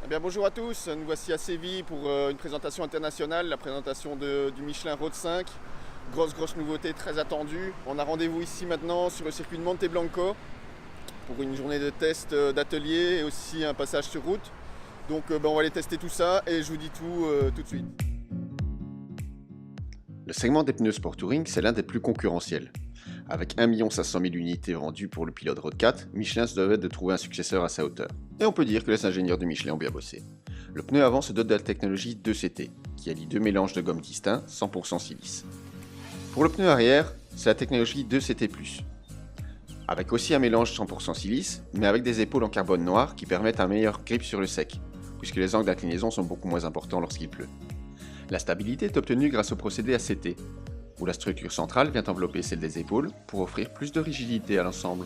Eh bien, bonjour à tous, nous voici à Séville pour une présentation internationale, la présentation du Michelin Road 5. Grosse nouveauté très attendue. On a rendez-vous ici maintenant sur le circuit de Monte Blanco pour une journée de test d'atelier et aussi un passage sur route. Donc on va aller tester tout ça et je vous dis tout de suite. Le segment des pneus Sport Touring, c'est l'un des plus concurrentiels. Avec 1 500 000 unités vendues pour le pilote Road 4, Michelin se devait de trouver un successeur à sa hauteur. Et on peut dire que les ingénieurs de Michelin ont bien bossé. Le pneu avant se dote de la technologie 2CT, qui allie deux mélanges de gomme distincts 100% silice. Pour le pneu arrière, c'est la technologie 2CT+, avec aussi un mélange 100% silice, mais avec des épaules en carbone noir qui permettent un meilleur grip sur le sec, puisque les angles d'inclinaison sont beaucoup moins importants lorsqu'il pleut. La stabilité est obtenue grâce au procédé ACT, où la structure centrale vient envelopper celle des épaules pour offrir plus de rigidité à l'ensemble.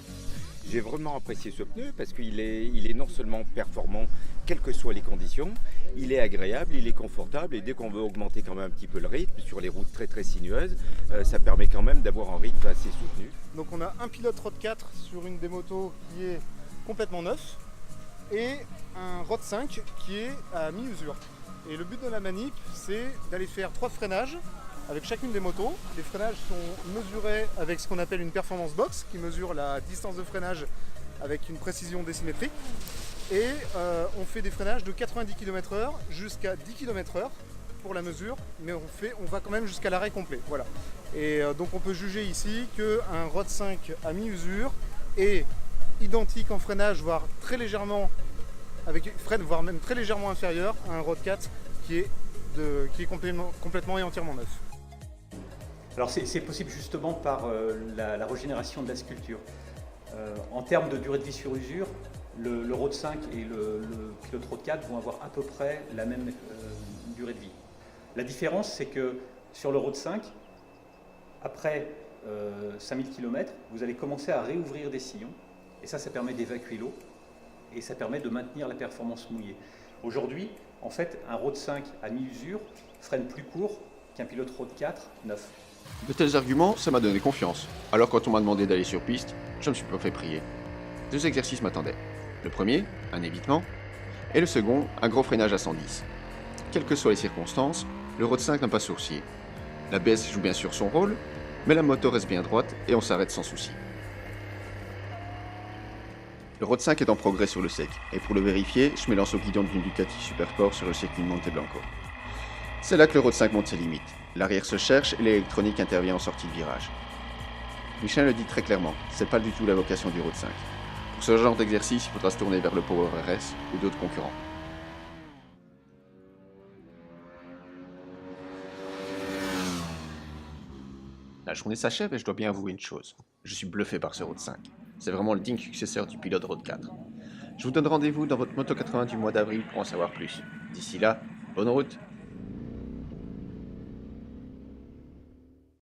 J'ai vraiment apprécié ce pneu parce qu'il est non seulement performant, quelles que soient les conditions, il est agréable, il est confortable et dès qu'on veut augmenter quand même un petit peu le rythme sur les routes très sinueuses, ça permet quand même d'avoir un rythme assez soutenu. Donc on a un pilote Road 4 sur une des motos qui est complètement neuf et un Road 5 qui est à mi-usure. Et le but de la manip, c'est d'aller faire 3 freinages avec chacune des motos. Les freinages sont mesurés avec ce qu'on appelle une performance box qui mesure la distance de freinage avec une précision décimétrique. Et on fait des freinages de 90 km/h jusqu'à 10 km/h pour la mesure, mais on va quand même jusqu'à l'arrêt complet. Voilà. Et donc on peut juger ici qu'un Road 5 à mi-usure est identique en freinage, voire très légèrement avec freine, voire même très légèrement inférieur à un Road 4 qui est complètement et entièrement neuf. Alors c'est possible justement par la régénération de la sculpture. En termes de durée de vie sur usure, le Road 5 et le pilote Road 4 vont avoir à peu près la même durée de vie. La différence, c'est que sur le Road 5, après 5000 km, vous allez commencer à réouvrir des sillons, et ça permet d'évacuer l'eau, et ça permet de maintenir la performance mouillée. Aujourd'hui, en fait, un Road 5 à mi-usure freine plus court qu'un pilote Road 4 neuf. De tels arguments, ça m'a donné confiance. Alors quand on m'a demandé d'aller sur piste, je me suis pas fait prier. 2 exercices m'attendaient. Le premier, un évitement, et le second, un gros freinage à 110. Quelles que soient les circonstances, le Road 5 n'a pas sourcillé. L'ABS joue bien sûr son rôle, mais la moto reste bien droite et on s'arrête sans souci. Le Road 5 est en progrès sur le sec, et pour le vérifier, je me lance au guidon d'une Ducati Supersport sur le circuit de Monte Blanco. C'est là que le Road 5 monte ses limites. L'arrière se cherche et l'électronique intervient en sortie de virage. Michelin le dit très clairement, c'est pas du tout la vocation du Road 5. Pour ce genre d'exercice, il faudra se tourner vers le Power RS ou d'autres concurrents. La journée s'achève et je dois bien avouer une chose. Je suis bluffé par ce Road 5. C'est vraiment le digne successeur du pilote Road 4. Je vous donne rendez-vous dans votre Moto 80 du mois d'avril pour en savoir plus. D'ici là, bonne route!